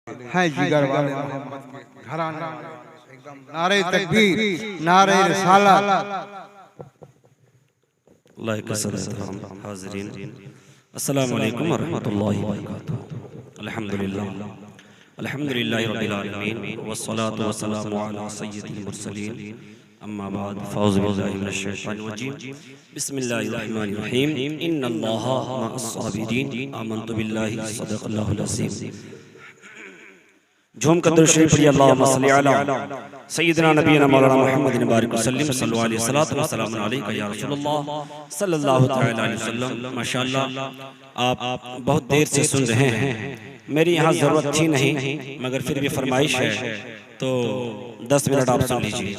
हैं जिगर वाले मोहम्मद के घराना एकदम नारे तकबीर नारे रिसालत। हाज़रीन अस्सलामु अलैकुम व रहमतुल्लाहि व बरकातुहू। अल्हम्दुलिल्लाहि रब्बिल आलमीन वस्सलातु वस्सलामु अला सय्यिदिल मुरसलीन अम्मा बाद फ़अऊज़ु बिल्लाहि मिनश शैतानिर रजीम बिस्मिल्लाहिर रहमानिर रहीम इन्नल्लाहा मअस साबिरीन आमन्तु बिल्लाहि सदक़ल्लाहुल अज़ीम। झूम कर दुरूद शरीफ पढ़िए अल्लाहुम्मा सल्लि अला सय्यिदिना नबीना मौलाना मुहम्मदिन बारिक वसल्लम सल्लल्लाहु अलैहि वसल्लम वसल्लम अलैका या रसूलल्लाह सल्लल्लाहु तआला अलैहि वसल्लम। माशाअल्लाह आप बहुत देर से सुन रहे हैं, मेरी यहाँ ज़रूरत थी नहीं मगर फिर भी फरमाइश है तो 10 मिनट आप सुन लीजिए।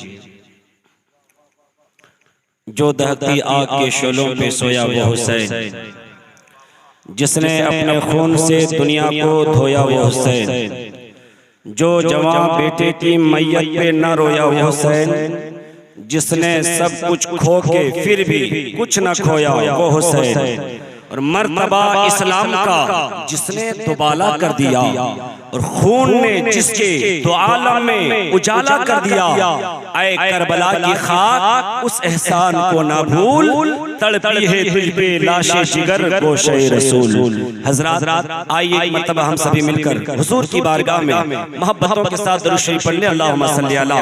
जो दहकती आग के शोलों पे सोया वो हुसैन, जिसने अपने खून से दुनिया को धोया वो हुसैन, जो जवां बेटे की मैयत पे न रोया वो हुसैन, जिसने सब कुछ खो के फिर भी कुछ न खोया वो हुसैन, और मर्तबा इस्लाम का जिसने दुबाला कर दिया और खून ने जिसके दो आलम में उजाला कर दिया। ऐ करबला की खाक उस एहसान को ना भूल, तड़पी है तुझ पे लाशे जिगर गोशे रसूल। हज़रात आइए एक मर्तबा हम सभी मिलकर हुजूर की बारगाह में मोहब्बतों के साथ दुरूद शरीफ पढ़ने। अल्लाहुम्मा सल्लि अला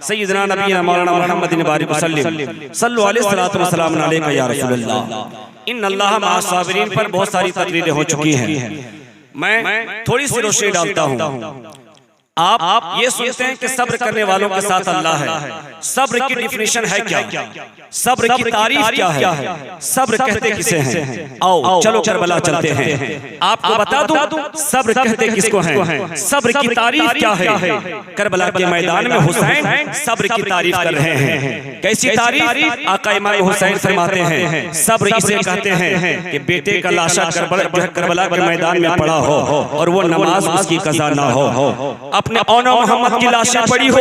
सय्यिदिना नबीना मौलाना मुहम्मदिन बारिक वसल्लम सल्लल्लाहु अलैहि वसल्लम अलैका या रसूलल्लाह। इन्नल्लाहा मअस साबिरीन पर बहुत सारी तकरीरें हो चुकी हैं, मैं थोड़ी सी रोशनी डालता हूँ। आप ये सुनते हैं कि सब्र करने वालों के साथ अल्लाह है। सब्र की डिफिनेशन है क्या? सब्र की तारीफ क्या है? सब्र कहते किसे हैं? आओ चलो करबला चलते हैं, आपको बता दूं सब्र कहते किसको हैं। सब्र की तारीफ क्या है? करबला के मैदान में हुसैन सब्र की तारीफ कर रहे हैं। कैसी तारीफ? आका इमाम हुसैन फरमाते हैं सब्र इसे कहते हैं कि बेटे का लाशा करबला के मैदान में पड़ा हो और वो नमाज उसकी कज़ा ना हो, अपने औना मोहम्मद की लाशें पड़ी हो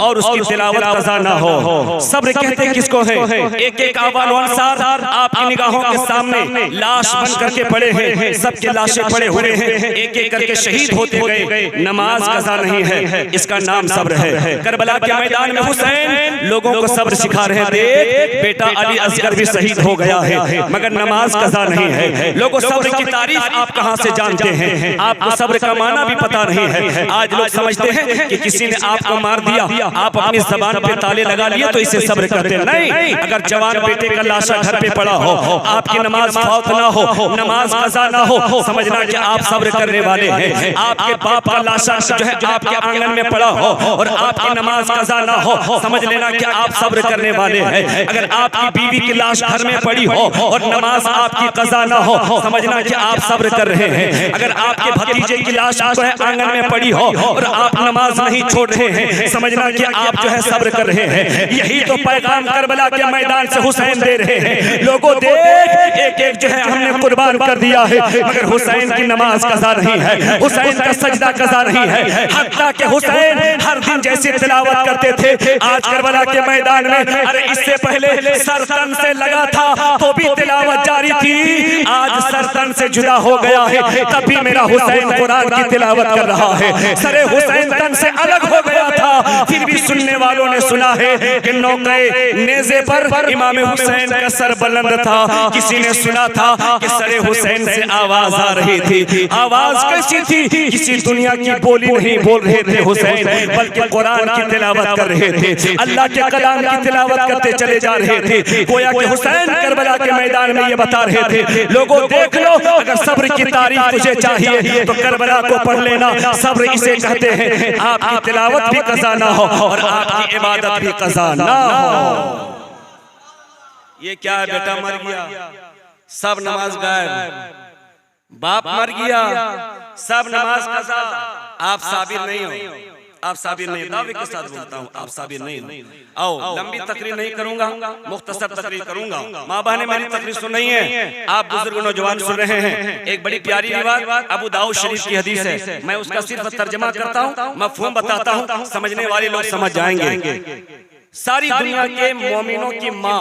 और उसकी तिलावत कज़ा ना हो। सब्र कहते किसको है? एक एक आवाल अंसार आपकी निगाहों के सामने लाश बन करके पड़े हैं, सबके लाशें पड़े हुए हैं, एक एक करके शहीद होते गए, नमाज कज़ा नहीं है, इसका नाम सब्र है। करबला के मैदान में हुसैन लोगों को सब्र सिखा रहे थे। बेटा अली असगर भी शहीद हो गया है मगर नमाज कज़ा नहीं है। लोगों सब्र की तारीफ आप कहां से जानते हैं? आपको सब्र का माना भी पता नहीं है। आज लोग समझते हैं कि किसी ने आपको मार दिया, आप अपनी ज़बान पे ताले लगा लिए तो इसे सब्र करते नहीं। अगर जवान बेटे का लाशा घर पे पड़ा हो, आपकी नमाज फौत ना हो, नमाज कज़ा ना हो, समझना कि आप सब्र करने वाले हैं। आपके बाप का लाशा जो है आपके आंगन में पड़ा हो और आपकी नमाज कज़ा ना हो, समझ लेना कि आप सब्र करने वाले हैं। अगर आपकी बीवी की लाश घर में पड़ी हो और नमाज आपकी कज़ा ना हो, समझना कि आप सब्र कर रहे हैं। अगर आपके भतीजे की लाश जो है आंगन में पड़ी हो और आप नमाज नहीं छोड़ रहे हैं, समझना कि आप जो है सब्र कर रहे हैं। यही तो पैगाम करबला के मैदान से हुसैन दे रहे हैं। लोगों देख एक एक जो है हमने कुर्बान कर दिया है मगर हुसैन की नमाज कज़ा नहीं है, हुसैन का सजदा कज़ा नहीं है। हत्ता के हुसैन हर दिन जैसी तिलावत करते थे, आज करबला के मैदान में अरे इससे पहले सरतन से लगा था तो भी तिलावत जारी थी, आज सरतन से जुदा हो गया है तब भी मेरा हुसैन कुरान की तिलावत कर रहा है। सरे हुसैन तन से अलग हो गया था फिर भी सुनने वालों ने सुना है कि नौके नेज़े पर इमाम हुसैन का सर बुलंद था। किसी ने सुना था कि सरे हुसैन से आवाज आ रही थी। आवाज कैसी थी? किसी दुनिया की बोली नहीं बोल रहे थे हुसैन, बल्कि कुरान की तिलावत कर रहे थे, अल्लाह के कलाम की तिलावत करते चले जा रहे थे। गोया कि हुसैन करबला के मैदान में ये बता रहे थे लोगों देख लो, अगर सब्र की तारीफ तुझे चाहिए तो करबला को पढ़ लेना। सब्र इसे कहते हैं आपकी तिलावत भी कज़ा ना हो और आपकी इबादत भी कज़ा ना हो। ये क्या है? बेटा मर गया सब नमाज गायब, बाप मर गया सब नमाज कज़ा। आप साबिर नहीं हो, आप साबिर नहीं, दावे के साथ बोलता हूँ आप साबिर नहीं हो। आओ लंबी तकरीर नहीं करूंगा, मुख्तसर तकरीर करूंगा। माँ बहने मेरी तकरीर सुन रही हैं, आप बुजुर्ग नौजवान सुन रहे हैं। एक बड़ी प्यारी रिवायत अबू दाऊद शरीफ की हदीस है, मैं उसका सिर्फ तर्जमा करता हूँ, मफ़हूम बताता हूँ, समझने वाले लोग समझ जाएंगे। सारी दुनिया के मोमिनों की माँ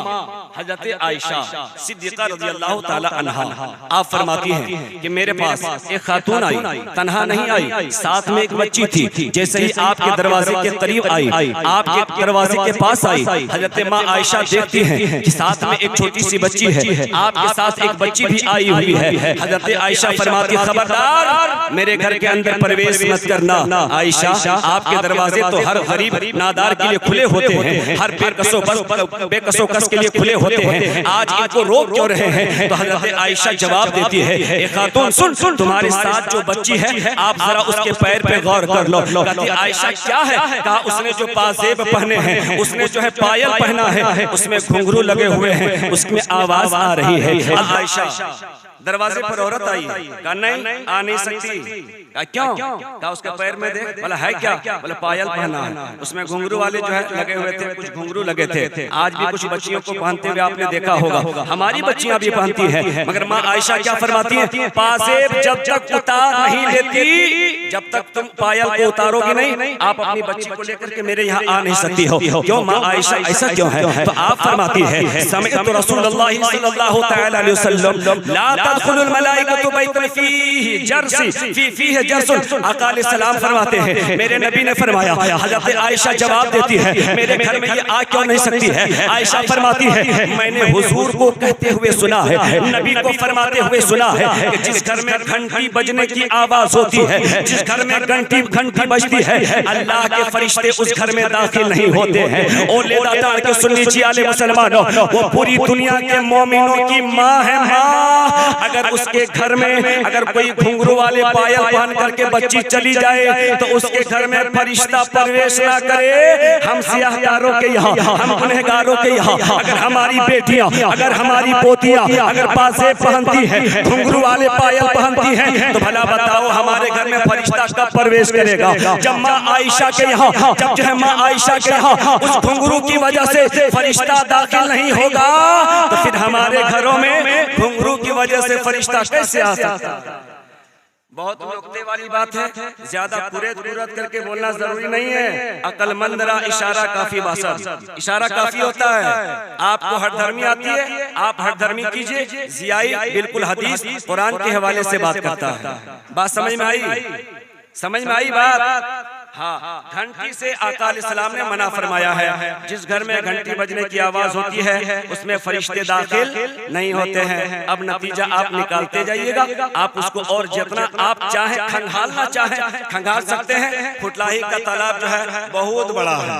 हजरत आयशा सिद्दीक़ा रज़ियल्लाहु ताला अन्हा आप फरमाती हैं कि मेरे पास एक खातून आई, तन्हा नहीं आई, साथ में एक बच्ची थी। जैसे ही आपके दरवाजे के करीब आई, आपके दरवाजे के पास आई, हजरत माँ आयशा देखती हैं कि साथ में एक छोटी सी बच्ची है, आपके साथ एक बच्ची भी आई हुई है। हजरत आयशा फरमाती खबरदार मेरे घर के अंदर प्रवेश मत करना। आयशा आपके दरवाजे तो हर गरीब नादार के लिए खुले होते हैं, हर बेकसो कस के लिए खुले होते हैं, आज इनको रोक क्यों रहे हैं? तो हजरत आयशा जवाब देती है, ए खातून सुन, तुम्हारे साथ जो बच्ची है आप जरा उसके पैर पे गौर कर लो। कहती आयशा क्या है? कहा उसने जो पाजेब पहने हैं, उसने जो है पायल पहना है, उसमें घुंघरू लगे हुए हैं, उसमें आवाज आ रही है। आयशा दरवाजे पर औरत आई, कहा नहीं आ नहीं सकती। कहा क्यों? कहा उसके पैर में देख। बोला है क्या? बोला पायल पहना है, उसमें घुंघरू वाले जो है लगे हुए थे, कुछ घुंघरू लगे थे। आज भी कुछ बच्चियों को पहनते हुए आपने देखा होगा, हमारी बच्चियां भी पहनती हैं। मगर माँ आयशा क्या फरमाती है? पाजेब जब तक उतार नहीं लेती, जब तक तुम पायल को उतारोगे नहीं, आप अपनी बच्ची को लेकर के मेरे यहाँ आ नहीं सकती हो। क्यों माँ आयशा ऐसा क्यों है? तो आप फरमाती है समिअतु रसूलुल्लाह सल्लल्लाहु तआला अलैहि वसल्लम ला तदखुलुल मलाइकतु बैतन फीहि जर्सी फीहि जर्सुन। आका अलैहिस्सलाम फरमाते हैं मेरे नबी ने फरमाया। हजरत आयशा जवाब देती है मेरे घर में ये आ क्यों नहीं सकती है? आयशा फरमाती है मैंने हुजूर को कहते हुए सुना है, नबी को फरमाते हुए सुना है कि जिस घर में घंटी बजने की आवाज होती है, जिस घर में घंटी बजती है, अल्लाह के फरिश्ते उस घर में दाखिल नहीं होते हैं। और लेदातार के सुन लीजिए आले मुसलमानों, वो पूरी दुनिया के मोमिनों की माँ है। माँ अगर उसके घर में अगर कोई घुंघरू वाले पायल पहन करके बच्ची चली जाए तो उसके घर में फरिश्ता प्रवेश ना करे। हम सियाहकारों के यहाँ, हम गुनहगारों के यहाँ अगर हमारी बेटियां, अगर हमारी पोतियां अगर पाजेब पहनती हैं, घुंघरू वाले पायल पहनती हैं, तो भला बताओ हमारे घर में फरिश्ता कब प्रवेश करेगा? जब माँ आयशा के यहाँ, जब जो है माँ आयशा के यहाँ उस घुंघरू की वजह से फरिश्ता दाखिल नहीं होगा, तो फिर हमारे घरों में घुंघरू की वजह से फरिश्ता कैसे आ सकता? बहुत नुक्ते वाली बात है, ज्यादा कुरेद करके बोलना जरूरी नहीं है। अकलमंद रा इशारा काफी बासर, इशारा काफी होता है। आपको हरधर्मी आती है, आप हरधर्मी कीजिए। जियाई बिल्कुल हदीस कुरान के हवाले से बात करता है। बात समझ में आई? समझ में आई बात? हाँ, घंटी से आका अलैहिस्सलाम ने मना फरमाया है। जिस घर में घंटी बजने की आवाज होती है उसमें फरिश्ते दाखिल नहीं होते हैं। अब नतीजा आप निकालते जाइएगा। आप उसको और जितना आप चाहे खंगालना चाहे खंगाल सकते हैं। फुटलाही का तालाब जो है बहुत बड़ा है,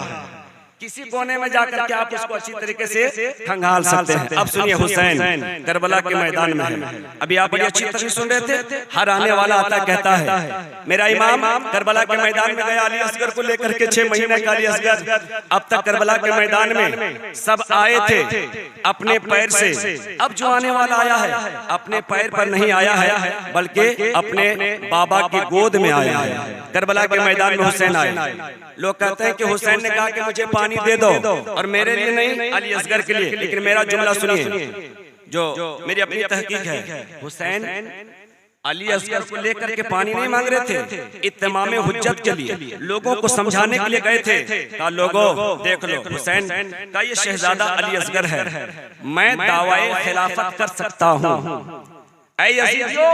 किसी कोने में जाकर के आप उसको अच्छी तरीके से खंगाल सकते हैं। अब सुनिए, हुसैन करबला के मैदान में है। अभी आप बड़ी अच्छी तरह सुन रहे थे। हर आने वाला आता कहता है मेरा इमाम करबला के मैदान में गया अली असगर को लेकर के 6 महीने का अली असगर। अब तक करबला के मैदान में सब आए थे अपने पैर से, अब जो आने वाला आया है अपने पैर पर नहीं आया है बल्कि अपने बाबा की गोद में आया है। करबला के मैदान में हुसैन आए। लोग कहते हैं कि हुसैन ने कहा कि मुझे पानी दे दो, और मेरे लिए नहीं अली असगर के लिए। लेकिन मेरा जुमला सुनिए जो मेरी अपनी तहकीक है। हुसैन अली असगर को लेकर के पानी नहीं मांग रहे थे, इत्माम हुज्जत के लिए लोगों को समझाने के लिए गए थे। कहा लोगों देख लो, हुसैन का ये शहजादा अली असगर है, मैं दावाए खिलाफत कर सकता हूँ। ऐ यजीदियों,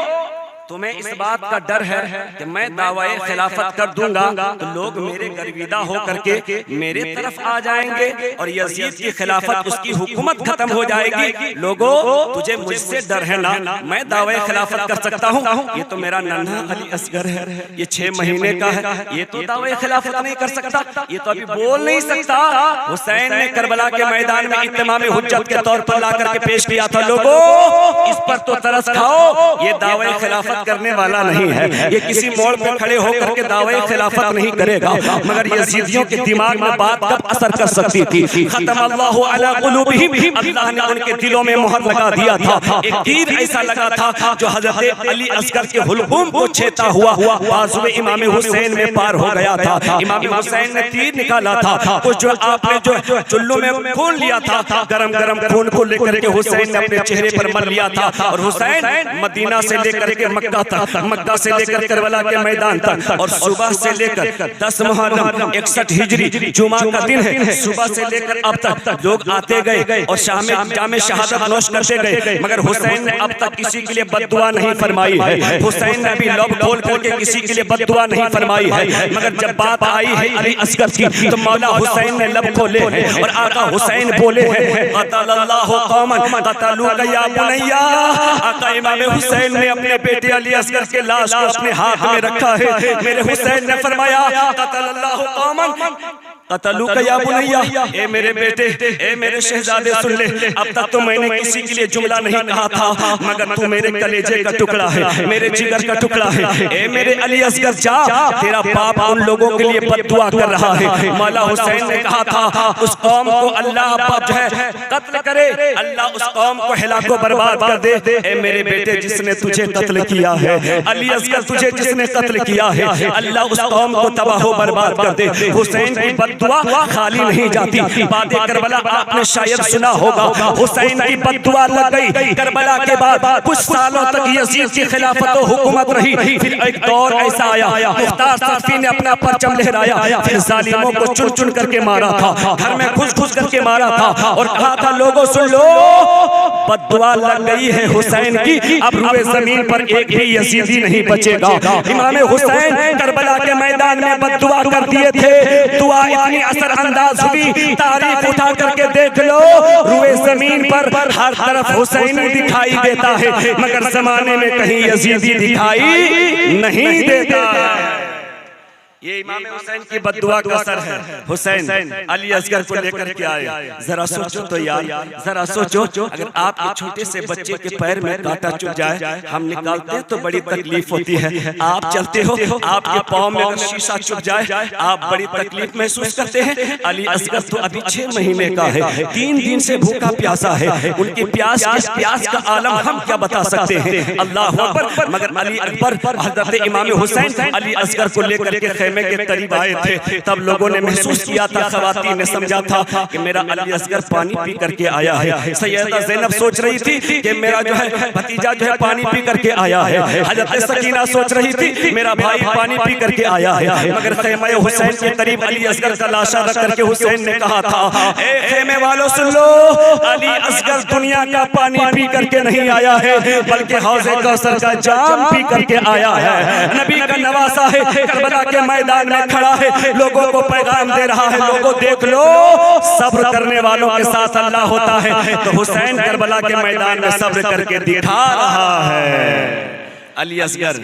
तुम्हें इस बात का डर है कि मैं दावाए खिलाफत कर दूंगा तो लोग मेरे गर्विदा हो करके मेरे तरफ आ जाएंगे और यजीद की खिलाफत, उसकी हुकूमत खत्म हो जाएगी। लोगों तुझे मुझसे डर है ना, मैं दावाए खिलाफत कर सकता हूँ। ये तो मेरा नन्हा अली असगर है, ये 6 महीने का है, ये तो दावाए खिलाफत नहीं कर सकता, ये तो अभी बोल नहीं सकता। हुसैन ने करबला के मैदान में इत्माम हुज्जत के तौर पर ला करके पेश किया था। लोगों इस पर तो तरस खाओ, ये दावाए खिलाफत करने वाला नहीं है, ये किसी मोड़ पर खड़े होकर के दावे खिलाफत नहीं करेगा। मगर यजीदियों के दिमाग में बात कब असर कर सकती थी? खतमल्लाहु अला कुलूबिहिम, अल्लाह ने उनके दिलों में मोहर लगा दिया था। एक तीर ऐसा लगा था जो हजरत अली असगर के हुलकुम को छेता हुआ बाजुए इमाम हुसैन में पार हो गया था। इमाम हुसैन ने तीर निकाला था, कुछ जो आपने जो चुल्लू में खून लिया था, गरम गरम खून को लेकर के हुसैन ने अपने चेहरे पर मल लिया था। और हुसैन मदीना से लेकर के मक्का तक, मक्का से लेकर करबला के मैदान तक, और सुबह से लेकर 10 मुहर्रम 61 हिजरी जुमा का दिन है, सुबह से लेकर अब तक लोग आते गए और जामे शहादत नोश करते गए, मगर हुसैन ने अब तक किसी के लिए बद्दुआ नहीं फरमाई है। हुसैन ने भी लब खोल करके किसी के लिए बद्दुआ नहीं फरमाई है, मगर जब बात आई है अली असगर की तो मौला हुसैन ने लब खोले हैं और आका हुसैन बोले हैं क़तलल्लाहु क़ौमन क़तलूका या बुनैया। आका इमाम हुसैन ने अपने बेटे अली असगर के लाश को अपने हाथ में रखा है। मेरे हुसैन ने फरमाया क़तलल्लाहु क़ौमन क़तलूका या बुनैया, ए मेरे बेटे, ए मेरे शहजादे सुन ले, अब तक तो मैंने किसी के लिए जुमला नहीं कहा था, मगर तू मेरे कलेजे का टुकड़ा है, मेरे जिगर का टुकड़ा है। ए मेरे अली असगर जा, तेरा बाप उन लोगों के लिए बद्दुआ कर रहा है। मौला हुसैन ने कहा था उस कौम को अल्लाह जो है कत्ल करे, अल्लाह उस कौम को हिलाको बर्बाद कर दे। ए मेरे बेटे, जिसने तुझे कत्ल किया है, अली असगर तुझे जिसने कत्ल किया है, अल्लाह उस कौम को तबाह बर्बाद कर दे। हुसैन की बद्दुआ खाली नहीं जाती। बातें करबला आपने शायद सुना होगा, हुसैन की बद्दुआ लग गई। करबला के बाद कुछ सालों तक यजीद की खिलाफत और हुकूमत रही। फिर एक दौर ऐसा आया, मुख्तार सफ़ी ने अपना परचम लहराया, फिर जालिमों को चुन चुन करके मारा था, घर में घुस घुस करके मारा था और कहा था लोगों सुन लो, बद्दुआ लग गई है हुसैन की, अब रुए जमीन पर एक भी यजीदी नहीं बचेगा। इमाम हुसैन करबला के मैदान में बद्दुआ कर दिए थे, दुआ इतनी असर अंदाज हुई, तारीख उठा करके देख लो, रुए जमीन पर हर तरफ हुसैनी दिखाई देता है, मगर जमाने में कहीं यजीदी दिखाई नहीं देता है। ये इमाम हुसैन की बद्दुआ का असर है। हुसैन अली असगर को लेकर के आए। जरा सोचो तो यार, जरा सोचो, अगर आपके छोटे से बच्चे के पैर में कांटा चुभ जाए, हम निकालते हैं तो बड़ी तकलीफ होती है। आप चलते हो, आपके पाँव में अगर शीशा चुभ जाए, आप बड़ी तकलीफ महसूस करते हैं। अली असगर तो अभी 6 महीने का है, 3 दिन से भूखा प्यासा है, उनकी प्यास का आलम हम क्या बता सकते हैं। अल्लाह अकबर। मगर अली अकबर हजरत इमाम हुसैन अली असगर को लेकर के के करीब आए थे, तब लोगों ने महसूस किया था, ख़वातीन ने समझा था कि मेरा अली असगर पानी पी करके आया है। सैयदा ज़ैनब सोच रही थी कि मेरा जो है भतीजा जो है पानी पी करके आया है। हज़रत सकीना सोच रही थी मेरा भाई पानी पी करके आया है। मगर ख़ैमे हुसैन के करीब अली असगर का लाशा रख करके हुसैन ने कहा था, ए ख़ैमे वालों सुन लो, अली असगर दुनिया का पानी पी करके नहीं आया है, बल्कि हौज़े कौसर का जाम पी करके आया है। नबी का नवासा है, करबला के मैदान में खड़ा है, लोगों को पैगाम दे रहा है, लोगों देख लो, सब्र करने वालों के साथ अल्लाह होता है। तो हुसैन करबला के मैदान में सब्र करके दिखा रहा है। अली असगर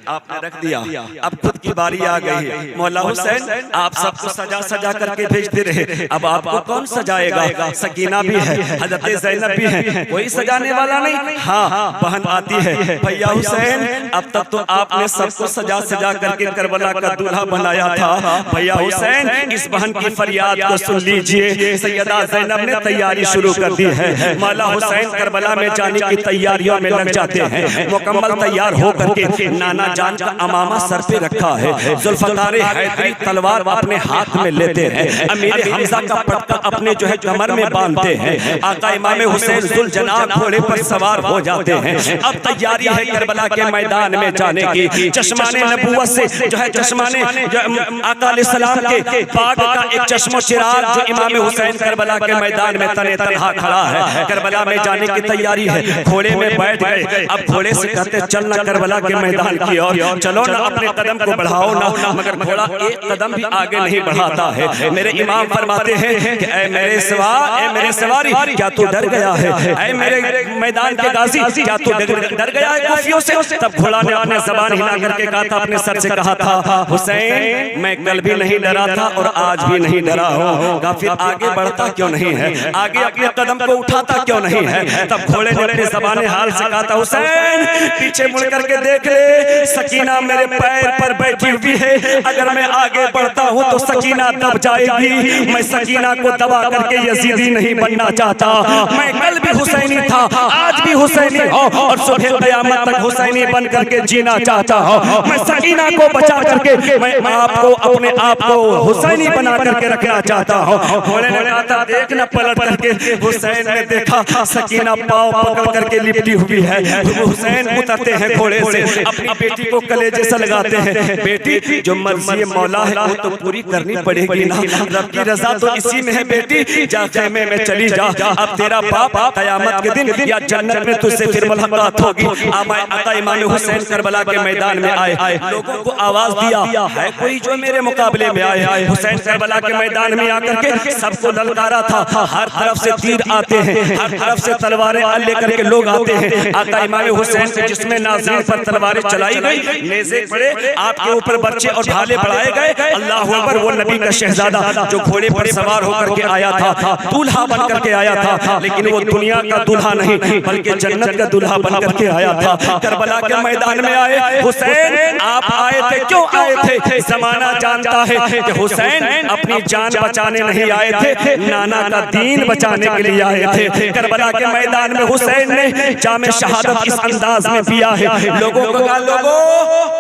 आपने रख दिया, अब खुद की बारी आ गई है। मौला हुसैन आप सबको सजा सजा करके भेजते रहे, अब आपको कौन सजाएगा? सकीना भी है, हजरत ज़ैनब भी है, कोई सजाने वाला नहीं। हाँ, बहन आती है, भैया हुसैन अब तक तो आपने सबको सजा सजा करके करबला का दूल्हा बनाया था, भैया हुसैन इस बहन की फरियाद को सुन लीजिए। सैयदा ज़ैनब ने तैयारी शुरू कर दी है। मौला हुसैन करबला में जाने की तैयारियों में लग जाते हैं। मुकम्मल तैयार हो करके नाना जान का अमामा सर पे रखा है, जुल्फ़िकार हैदरी तलवार अपने हाथ में लेते हैं, अमीर हमजा का पटका अपने जो है कमर में बांधते हैं, आका इमाम हुसैन जुल्जनाब घोड़े पर सवार हो जाते हैं। अब तैयारी है करबला के मैदान में जाने की। चश्माने नबूवत से जो है चश्माने आका अलैहिस्सलाम के बाग का एक चश्मो चिराग जो इमाम हुसैन करबला के मैदान में तने तनहा खड़ा है, करबला में जाने की तैयारी है। घोड़े में बैठ गए, अब घोड़े से कहते चलना करबला के मैदान की ओर, चलो ना, अपने कदम को बढ़ाओ ना, मगर घोड़ा एक कदम भी आगे नहीं बढ़ाता है। मेरे इमाम फरमाते हैं कि ऐ मेरे सवारी, क्या तू डर गया है? ऐ मेरे मैदान के गाजी, क्या तू डर गया है कुफियों से? तब घोड़ा ने अपने ज़बान हिला करके कहा था, अपने सर से कहा था, हुसैन मैं कल भी नहीं डरा था और आज भी नहीं डरा हूँ। कहा फिर आगे बढ़ता क्यों नहीं है, आगे अपने कदम को उठाता क्यों नहीं है? तब घोड़े ने अपने ज़बान हाल से कहा था, हुसैन पीछे मुड़ करके देख ले, सकीना मेरे पैर पर बैठी हुई है, अगर मैं आगे बढ़ता हूँ तो सकीना दब जाएगी। मैं सकीना को दबा करके यजीदी नहीं बनना चाहता, मैं कल भी हुसैनी था, आज भी हुसैनी हूँ और सुबह क़यामत तक हुसैनी बन करके जीना चाहता हूँ। मैं सकीना को बचा करके मैं आपको अपने आप को हुसैनी बना करके रखना चाहता हूँ। घोड़े ने कहा था देखना, पलट करके हुसैन ने देखा सकीना पाँव पकड़ करके लिपटी हुई है। हुसैन उतरते हैं घोड़े से अपनी बेटी को कलेजे से लगाते हैं। बेटी जो मर्जी मौला है वो तो पूरी करनी पड़ेगी ना, रब की रजा तो इसी में है बेटी, जा खेमे में चली जा, अब तेरा बाप कयामत के दिन या जन्नत में तुझसे फिर मुलाकात होगी। आका इमाम हुसैन करबला के मैदान में आए, लोगों को आवाज दिया है कोई जो मेरे मुकाबले में आए। हुसैन करबला के मैदान में आकर के सबको ललकारा था, हर तरफ से तीर आते हैं, हर तरफ से तलवारें लेकर के लोग आते हैं। आका इमाम हुसैन के जिस्म नाज़रीन पर तलवारें चलाई गई, नेज़े पड़े, आपके ऊपर बर्छे और भाले बढ़ाए गए। अल्लाह अकबर, वो नबी का शहजादा जो घोड़े पर सवार होकर के आया था, दूल्हा बन करके आया था, लेकिन वो दुनिया का दूल्हा नहीं बल्कि जन्नत का दूल्हा बन करके आया था। करबला के मैदान में आए, हुसैन आप आए थे, क्यों आए थे? जमाना जानता है कि हुसैन अपनी जान बचाने नहीं आए थे, नाना का दीन बचाने के लिए आए थे। करबला के मैदान में हुसैन ने जामे शहादत इस अंदाज में पिया है, लोगों को कहा लोगों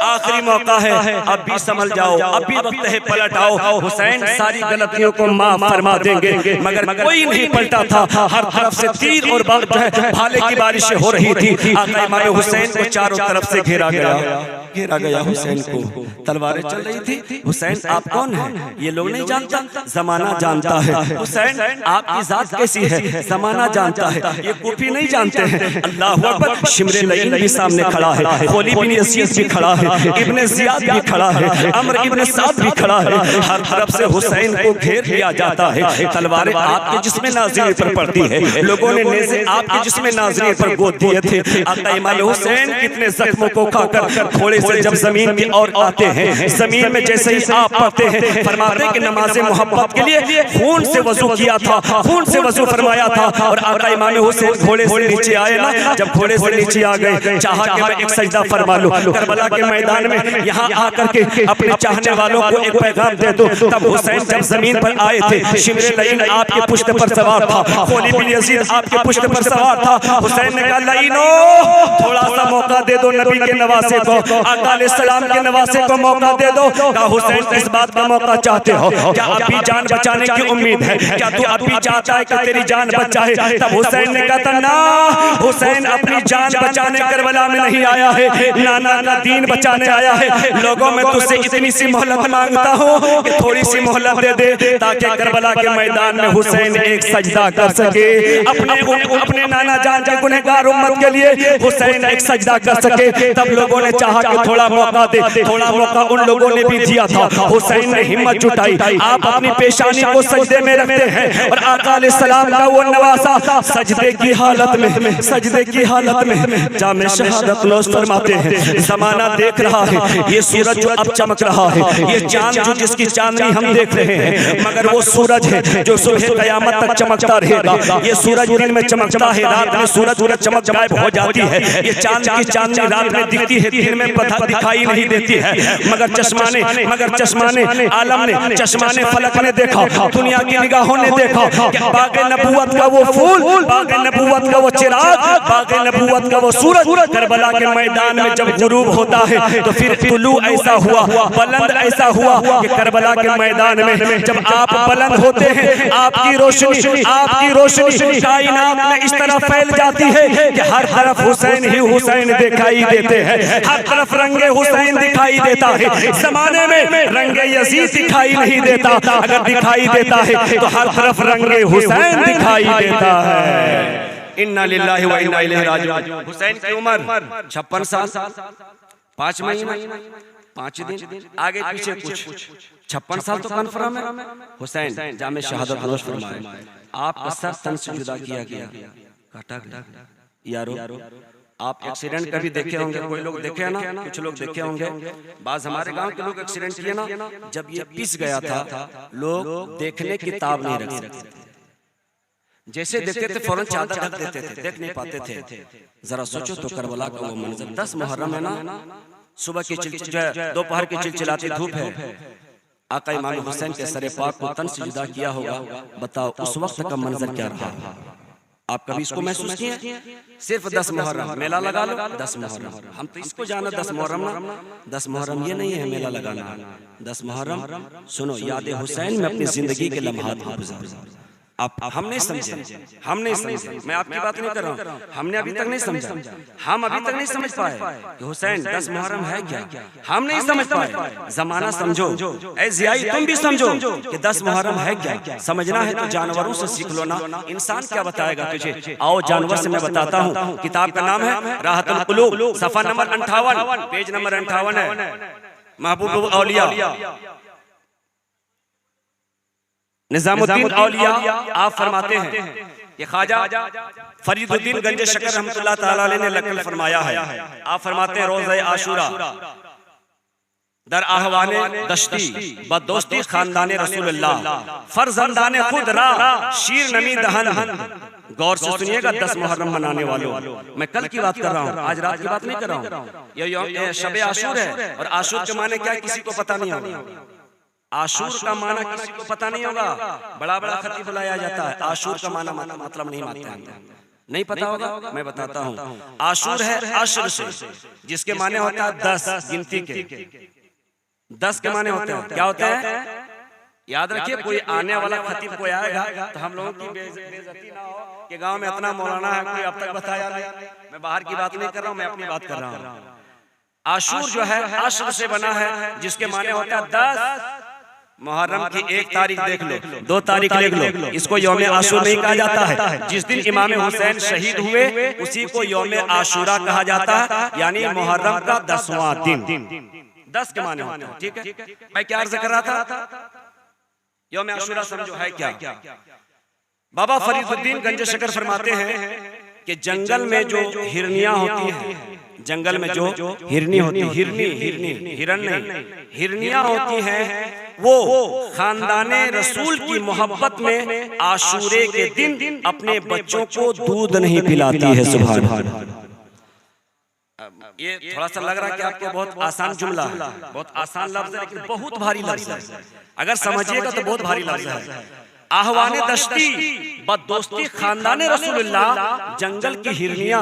आखिरी मौका है, अब भी समझ जाओ, अब भी वक्त है, पलट आओ। हुसैन सारी गलतियों को माफ फरमा देंगे, मगर कोई नहीं पलटा था, हर तरफ से तीर और जो है भाले की बारिशें हो रही थी। आका इमाम हुसैन को चारों तरफ से घेरा गया, हुसैन को तलवारें चल रही थी। हुसैन आप कौन हैं? ये लोग नहीं जानता, जमाना जानता है। हुसैन आपकी जात कैसी है? जमाना जानता है, ये कूफी नहीं जानते हैं। अल्लाह अकबर, शिमरे लईन भी सामने खड़ा है, खोली बिन यसीद भी खड़ा है, इब्ने जियाद भी खड़ा है, अम्र इब्ने साद भी खड़ा है। हर तरफ से हुसैन को घेर लिया जाता है, तलवारें आपके जिस्म नाज़रीन पर पड़ती है, लोगों ने नेज़े आपके जिस्म नाज़रीन पर गोद दिए थे। आका इमाम हुसैन कितने जख्मों को खाकर घोड़े से जब जमीन की ओर आते हैं, जमीन में जैसे ही आप पड़ते हैं, फरमाते कि नमाज़े मोहब्बत के लिए खून से वजू किया था, खून से वजू फरमाया था। और आका इमाम हुसैन घोड़े से नीचे आए ना, जब घोड़े से नीचे आ गए, चाहा कि मैं एक सजदा फरमा लूं, करबला के मैदान में यहाँ आकर के अपने चाहने वालों को एक पैगाम दे दो। तब हुसैन जब जमीन पर आए थे, शिमरे लईन आपके पुश्त पर सवार था, खोली बिन यजीद आपके पुश्त पर सवार था। हुसैन ने कहा लईनो थोड़ा सा मौका दे दो नबी के नवासे को, आका अलैहिस्सलाम के नवासे को मौका दे दो। कहा हुसैन इस बात का मौका चाहते हो क्या? अभी जान बचाने की उम्मीद है क्या? तू अभी चाहता है कि तेरी जान बचाए? तब हुसैन ने कहा था ना, हुसैन अपनी जान बचाने करबला में नहीं आया है, नाना का दीन बचाने आया है। लोगों में तुझसे इतनी सी मोहलत मांगता हूँ कि थोड़ी सी मोहलत दे दे, ताकि करबला के मैदान में हुसैन एक सजदा कर सके, अपने नाना जान के गुनहगार उम्मत के लिए हुसैन एक सजदा कर सके। तब लोगों ने चाहा कि थोड़ा मौका दे, थोड़ा मौका उन लोगों ने भी दिया था। हुसैन ने हिम्मत जुटाई, आप अपनी पेशानी को सजदे में रखते हैं और आका अलैहिस्सलाम का वो नवासा सजदे की हालत में जामे शहादत नोश फरमाते हैं। जमाना देख रहा है, ये सूरज जो अब चमक रहा है, ये चांद जो जिसकी चांदनी हम देख रहे हैं, मगर वो सूरज है जो सुबह कयामत तक चमकता रहेगा। ये सूरज दिन में चमकता है, रात में सूरज चमक गायब हो जाती है। ये चांद की चांदनी रात में दिखती है, दिन में पता दिखाई नहीं देती है। मगर चश्माने आलम ने, चश्माने फलक ने देखा, दुनिया की निगाहों ने देखा कि बाग़े नबूवत का वो फूल, बाग़े नबूवत का वो चिराग, बाग़े नबूवत का वो सूरज करबला के मैदान में जब गुरूब होता है तो फिर तुलू ऐसा हुआ, बुलंद ऐसा हुआ कि करबला के मैदान में जब आप बुलंद होते हैं, आपकी रोशनी कायनात में इस तरह फैल जाती है कि हर तरफ हुसैन ही हुसैन दिखाई देते हैं, हर तरफ रंगे हुसैन दिखाई देता है। जमाने में रंगे यजीद दिखाई नहीं देता, अगर दिखाई देता है तो हर तरफ रंगे हुसैन दिखाई देता है। इन्ना लिल्लाहि व इन्ना इलैहि राजिऊन। हुसैन की उम्र 56 साल 5 महीने 5 दिन, आगे पीछे कुछ 56 साल तो कन्फर्म है। हुसैन जामे शहादत नोश फरमाए, आपका सर तन से जुदा किया गया, काटा गया। यारो आप एक्सीडेंट कभी देखे होंगे, कोई लोग देखे ना, कुछ लोग देखे होंगे, बाज हमारे गांव के लोग एक्सीडेंट किए ना, जब ये पिस गया था लोग देखने की ताब नहीं रख सकते थे, जैसे देखते थे फौरन चादर ढक देते थे, देख नहीं पाते थे। जरा सोचो तो करबला का वो मंजर, 10 मुहर्रम है ना, सुबह की दोपहर की चिलचिलाती धूप है, आका इमाम हुसैन के सरे पाक को तन से जुदा किया होगा। बताओ उस वक्त का मंजर क्या रहा? आप कभी इसको महसूस किए? सिर्फ 10 मुहर्रम मेला लगा लो, 10 मुहर्रम हम तो इसको जाना, 10 मुहर्रम ना, 10 मुहर्रम ये नहीं है मेला लगाना। 10 मुहर्रम सुनो, याद हुसैन में अपनी जिंदगी के लम्हात को गुजारो, आप हम नहीं समझे, मैं आपकी बात नहीं कर रहा हूँ, हमने अभी तक नहीं समझा, हम अभी तक नहीं समझ पाए कि हुसैन 10 मुहर्रम है क्या, हम नहीं समझ पाए। जमाना समझो, ऐ ज़ियाई तुम भी समझो कि 10 मुहर्रम है क्या। समझना है तो जानवरों से सीख लो ना, इंसान क्या बताएगा तुझे। आओ जानवर से मैं बताता हूँ। किताब का नाम है राहतुल कुलूब, सफ़ा नंबर 58, पेज नंबर 58 है। महबूब औलिया निजामुद्दीन औलिया आप फरमाते हैं कि ख्वाजा फरीदुद्दीन गंज शकर रहमतुल्लाह ताला अलैह ने नकल फरमाया है। आप फरमाते हैं रोज़े आशूरा दर आहवाने दश्ती बदोस्ती खानदाने रसूलुल्लाह फरजंदाने खुद रा शीर नमी दहन। गौर से सुनिएगा 10 मुहर्रम मनाने वालों, मैं कल की बात कर रहा हूँ, आज रात की बात नहीं कर रहा हूँ। ये शबे आशूर है और आशूर के माने क्या है किसी को पता नहीं होगा। आशूर का माना किसी को पता नहीं होगा, बड़ा बड़ा खतीब बुलाया जाता है। आशूर का माना मतलब नहीं मानते हैं, नहीं पता होगा, मैं बताता हूँ। आशूर है अशर से, जिसके माने होता है 10 गिनती के, 10 के माने होते हैं। क्या होते हैं याद रखिए, कोई आने वाला खतीब कोई आएगा तो हम लोगों की बेइज्जती ना हो कि गांव में इतना मौलाना है कोई अब तक बताया नहीं। मैं बाहर की बात नहीं कर रहा हूँ, मैं अपनी बात कर रहा हूँ। आशूर जो है अशर से बना है, जिसके माने होता है 10 मुहर्रम की 1 तारीख देख लो, 2 तारीख लिख लो, इसको यौम आशूर नहीं कहा जाता है। जिस दिन इमाम हुसैन शहीद हुए उसी को यौम आशूरा कहा जाता है, यानी मुहर्रम का 10वां दिन। 10 के माने होते हैं, ठीक है। मैं क्या अर्ज कर रहा था, यौम आशूरा समझो है क्या। बाबा फरीदुद्दीन गंज शकर फरमाते हैं कि जंगल में जो हिरनियां होती हैं, जंगल में जो हिरनी होती है, हिरन नहीं, हिरनियां होती हैं, वो खानदाने रसूल की मोहब्बत में आशूरे के दिन अपने बच्चों को दूध नहीं पिलाती है। सुभान अल्लाह। ये थोड़ा सा लग रहा है कि आपको बहुत आसान जुमला है, बहुत आसान लफ्ज है, लेकिन बहुत भारी लफ्ज है। अगर समझिएगा तो बहुत भारी लफ्ज है। आहवाने दश्ती बदोस्ती खानदाने रसूलुल्लाह, जंगल की हिरनियां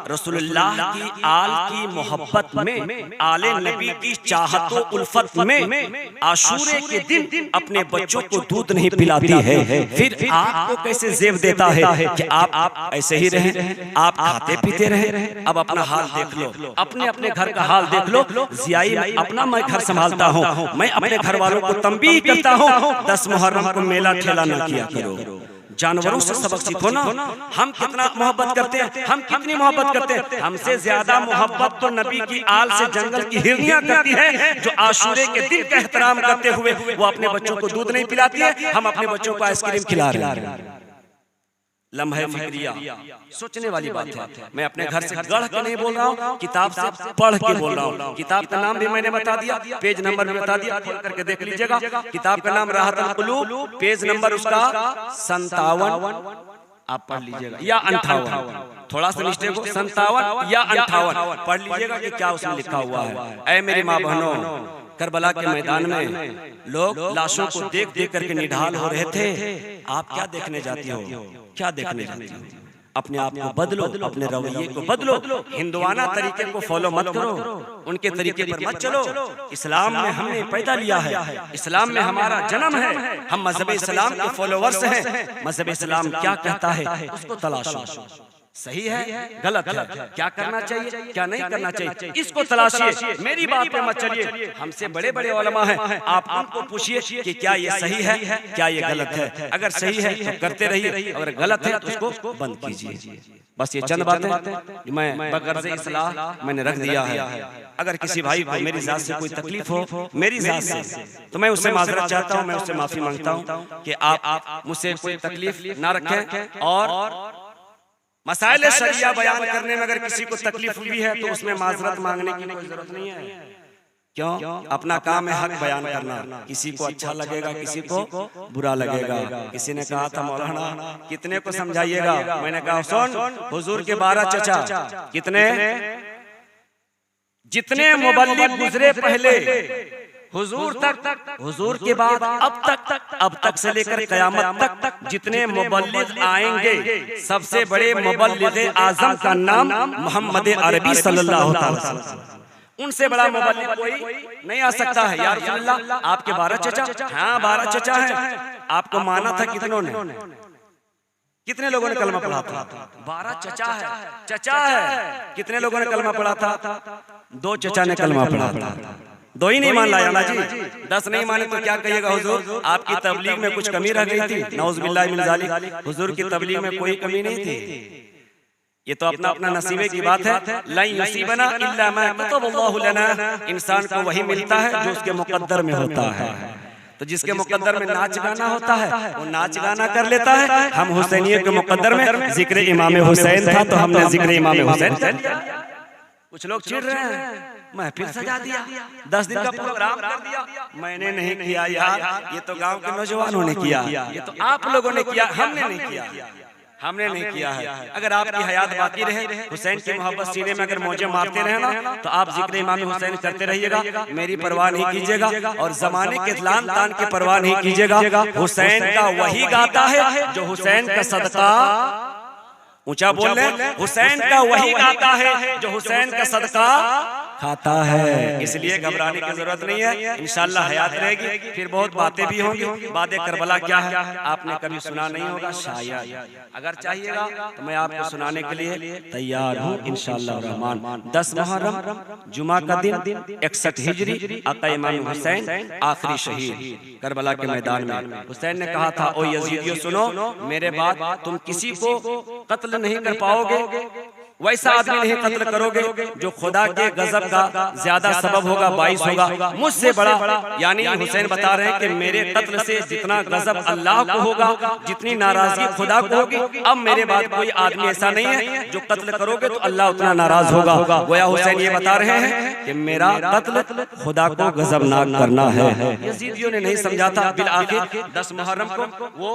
रसूलुल्लाह की आल की मोहब्बत में, आले नबी की चाहतो उल्फत में आशूरे के दिन अपने बच्चों को दूध नहीं पिलाती है। फिर आपको कैसे जेब देता है कि आप ऐसे ही रहें, आप खाते पीते रहें। अब अपना हाल देख लो, अपने अपने घर का हाल देख लो। ज़ियाई अपना मैं घर संभालता हूँ, मैं अपने घर वालों को तंबीह करता हूँ 10 मुहर्रम को मेला ठेला ना किया करो। जानवरों से सबक सीखो ना। हम कितना मोहब्बत करते हैं, हम कितनी मोहब्बत करते हैं। हमसे ज्यादा मोहब्बत तो नबी की आल से जंगल की हिरनियां करती है, जो आशूरे के दिन का एहतराम करते हुए वो अपने बच्चों को दूध नहीं पिलाती है, हम अपने बच्चों को आइसक्रीम खिला रहे हैं। लम्हे फिक्रिया, सोचने वाली बात है। मैं अपने घर से गढ़ के नहीं बोल रहा हूँ, किताब से पढ़ के बोल रहा हूँ। किताब का नाम भी मैंने बता दिया, पेज नंबर भी बता दिया, खोल करके देख लीजिएगा। किताब का नाम राहतुल कुलूब, पेज नंबर उसका 57 आप पढ़ लीजिएगा, या 58, थोड़ा सा मिस्टेक हो, 57 या 58 पढ़ लीजिएगा कि क्या उसमें लिखा हुआ है। ऐ मेरी माँ बहनों, करबला के मैदान में लोग लाशों को देख देख करके निढाल हो रहे थे। आप क्या देखने जाती हो, क्या देखने जाती हो? अपने आप को बदलो, अपने रवैये को बदलो। हिंदुआना तरीके को फॉलो मत करो, उनके तरीके पर मत चलो। इस्लाम में हमने पैदा लिया है, इस्लाम में हमारा जन्म है, हम मजहब इस्लाम के फॉलोवर्स हैं। मजहब इस्लाम क्या कहता है उसको तलाशो, सही है गलत है, क्या करना चाहिए क्या नहीं करना चाहिए, इसको तलाशिए। मेरी बात पे मत चलिए, हमसे बड़े बड़े उलमा हैं, आप उनको पूछिए कि क्या ये सही है, क्या ये गलत है। अगर सही है तो करते रहिए, अगर गलत है तो उसको बंद कीजिए। बस ये चंद बातें मैं बगर्ज़ इस्लाह मैंने रख दिया है। अगर किसी भाई को मेरी जात से कोई तकलीफ हो, मेरी जात से, तो मैं उससे माजरत चाहता हूँ, मैं उससे माफी मांगता हूँ कि आप मुझसे कोई तकलीफ ना रखें। और मसाइल शरिया बयान करने में अगर किसी को तकलीफ हुई है तो उसमें माजरत मांगने की कोई जरूरत नहीं है। क्यों? अपना काम है हक बयान करना। किसी को अच्छा लगेगा, किसी को बुरा लगेगा। किसी ने कहा था मौलाना कितने को समझाइएगा, मैंने कहा सुन, हुजूर के 12 चचा कितने, जितने मुबल्लिग गुजरे पहले हुजूर तक, हुजूर के बाद अब तक से लेकर कयामत तक जितने मुबल्लिग आएंगे, सबसे बड़े मुबल्लिग आजम का नाम मोहम्मद अरबी सल्लल्लाहु अलैहि वसल्लम। उनसे बड़ा मुबल्लिग कोई नहीं आ सकता है। या रसूलल्लाह आपके 12 चचा, हाँ 12 चचा हैं। आपको माना था कितनों ने? कितने लोगों ने कलमा पढ़ा था? 12 चचा है, चचा है। कितने लोगों ने कलमा पढ़ा था? 2 चचा ने कलमा पढ़ा था। 2 ही नहीं मान लाया ना जी, 10 नहीं माने तो क्या कहिएगा हुजूर? आपकी तबलीग में कुछ कमी रह गई थी? नौज़ुबिल्लाह मिन ज़ालिक। हुजूर की तबलीग में कोई कमी नहीं थी। ये तो अपना अपना नसीबे की बात है। लन युसीबना इल्ला मा कतबल्लाहु लना। इंसान को वही मिलता है जो उसके मुकद्दर में होता है। तो जिसके मुकद्दर में नाच गाना होता है वो नाच गाना कर लेता है। हम हुसैनियों के मुकद्दर में जिक्र इमाम हुसैन था तो हमने जिक्र इमाम हुसैन कर लिया। कुछ लोग चिढ़ रहे हैं, महफिल सजा दिया, 10 दिन का प्रोग्राम कर दिया। मैंने नहीं किया यार, ये तो गांव के नौजवानों ने किया, ये तो आप लोगों ने किया, हमने नहीं किया, हमने नहीं किया है। अगर आपकी हयात बाकी रहे, हुसैन की मोहब्बत सीने में अगर मौजे मारते रहे ना, तो आप जिक्र इमाम हुसैन करते रहिएगा, मेरी परवाह नहीं कीजिएगा और जमाने के लान तान की परवाह नहीं कीजिएगा। हुसैन का वही गाता है जो हुसैन का सदका, ऊंचा बोल ले, हुसैन का वही गाता है जो हुसैन का सदका खाता है। इसलिए घबराने की जरूरत नहीं है, इंशाअल्लाह हयात रहेगी, फिर बहुत बातें भी होंगी। बातें करबला क्या है आपने कभी सुना नहीं होगा, शायद अगर चाहिएगा तो मैं आपको सुनाने के लिए तैयार हूँ इंशाअल्लाह रहमान। 10 मुहर्रम जुमा का दिन 61 हिजरी, आका इमाम हुसैन आखिरी शहीद करबला के मैदान में। हुसैन ने कहा था, ओ यजीदियों सुनो मेरे बाद, तुम किसी को कत्ल नहीं कर पाओगे, वैसा आदमी नहीं कत्ल करोगे जो खुदा के गजब का ज्यादा सबब होगा, बाइस होगा मुझसे बड़ा। यानी हुसैन बता रहे हैं कि मेरे कत्ल से जितना गजब अल्लाह को होगा, जितनी नाराजगी खुदा को होगी, अब मेरे बाद कोई आदमी ऐसा नहीं है जो कत्ल करोगे तो अल्लाह उतना नाराज होगा। गोया हुसैन ये बता रहे हैं कि मेरा कत्ल खुदा को गजबनाक करना है। यजीदियों ने नहीं समझा था। बिल आखिर 10 मुहर्रम को वो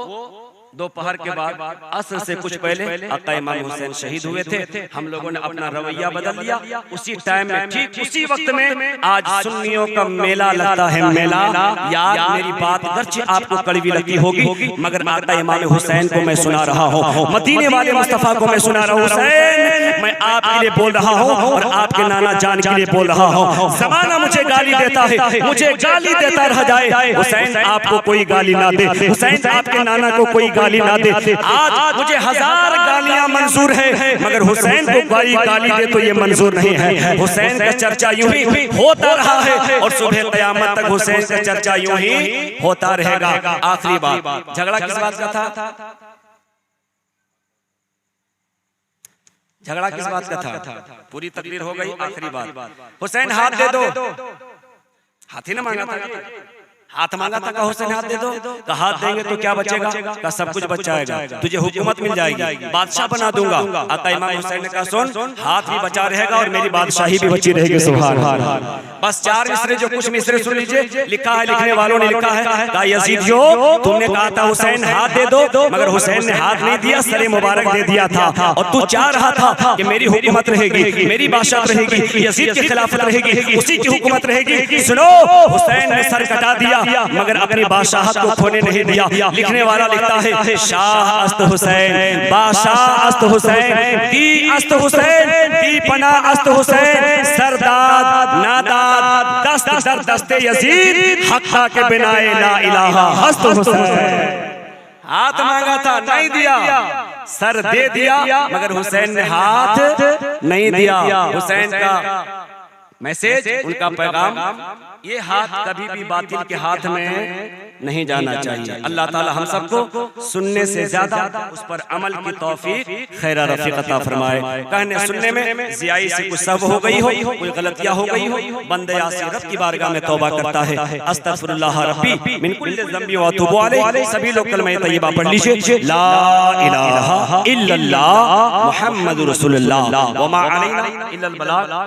दोपहर के बाद असर से कुछ पहले आका इमाम हुसैन शहीद हुए थे। हम लोगों ने अपना रवैया बदल लिया। उसी टाइम में, ठीक उसी वक्त में आज सुन्नियों का मेला लगता है। मेला यार, मेरी बात गर्चे आपको कड़वी लगी होगी, मगर आका इमाम हुसैन को मैं सुना रहा हूँ, मदीने वाले मुस्तफा को मैं सुना रहा हूँ। हुसैन मैं आपके लिए बोल रहा हूँ और आपके नाना जान के लिए बोल रहा हूँ। जमाना मुझे गाली देता है, मुझे गाली देता रह जाए, हुसैन आपको कोई गाली ना दे, हुसैन आपके नाना को कोई गाली ना दे। आज मुझे 1000 गालियां मंजूर है, मगर हुसैन को कोई गाली दे तो ये मंजूर नहीं है। हुसैन का चर्चा यूं ही होता रहा है और सुबह क़यामत तक हुसैन का चर्चा यूं ही होता रहेगा। आखिरी बात, झगड़ा किस बात का था? झगड़ा किस बात का था? पूरी तकरीर हो गई। आखिरी बात, हुसैन हाथ दे दो, हाथ ही ना मांगा था, हाथ मांगा था, कहा हुसैन हाथ दे दो, कहा हाथ देंगे तो क्या बचेगा? कहा सब कुछ बच जाएगा, तुझे हुकूमत मिल जाएगी, बादशाह बना दूंगा। आका इमाम हुसैन ने कहा सुन, हाथ भी बचा रहेगा और मेरी बादशाही भी बची रहेगी। सुभान अल्लाह। बस 4 मिसरे, जो कुछ मिसरे सुन लीजिए, लिखा है, लिखने वालों ने लिखा है, कहा यजीदियों तुमने कहा था हुसैन हाथ दे दो, मगर हुसैन ने हाथ नहीं दिया, सरे मुबारक दे दिया था, और तू चाह रहा था कि मेरी हुकूमत रहेगी, मेरी बादशाह रहेगी, यजीद की खिलाफत रहेगी, उसी की हुकूमत रहेगी। सुनो, हुसैन ने सर कटा दिया मगर अपनी बादशाहत को खोने नहीं दिया। लिखने वाला लिखता है, शाह अस्त हुसैन, बादशाह अस्त हुसैन, दी अस्त हुसैन, दी पना अस्त हुसैन, सरदाद नादाद दस्त दर दस्ते यजीद, हक्का के बिनाए ला इलाहा अस्त हुसैन। हाथ मांगा था, नहीं दिया, सर दे दिया, मगर हुसैन ने हाथ नहीं दिया। हुसैन का मैसेज, उनका पैगाम, ये हाथ कभी भी बातिल के हाथ में नहीं जाना चाहिए। अल्लाह ताला हम सबको सुनने से ज्यादा उस पर अमल की तौफीक खैर रफीक अता फरमाए। कहने सुनने में जियाई से कुछ सब हो गई हो, कोई गलतियां हो गई हो, बंदे यासी रब की बारगाह में तौबा करता है, अस्तगफिरुल्लाह रब्बी मिन कुल्ली ज़ंबी व अतूबु अलैहि। सभी लोग कलमा तय्यबा पढ़ लीजिए, ला इलाहा इल्लल्लाह मुहम्मदुर रसूलुल्लाह व मा अलैना इल्लल बलाग।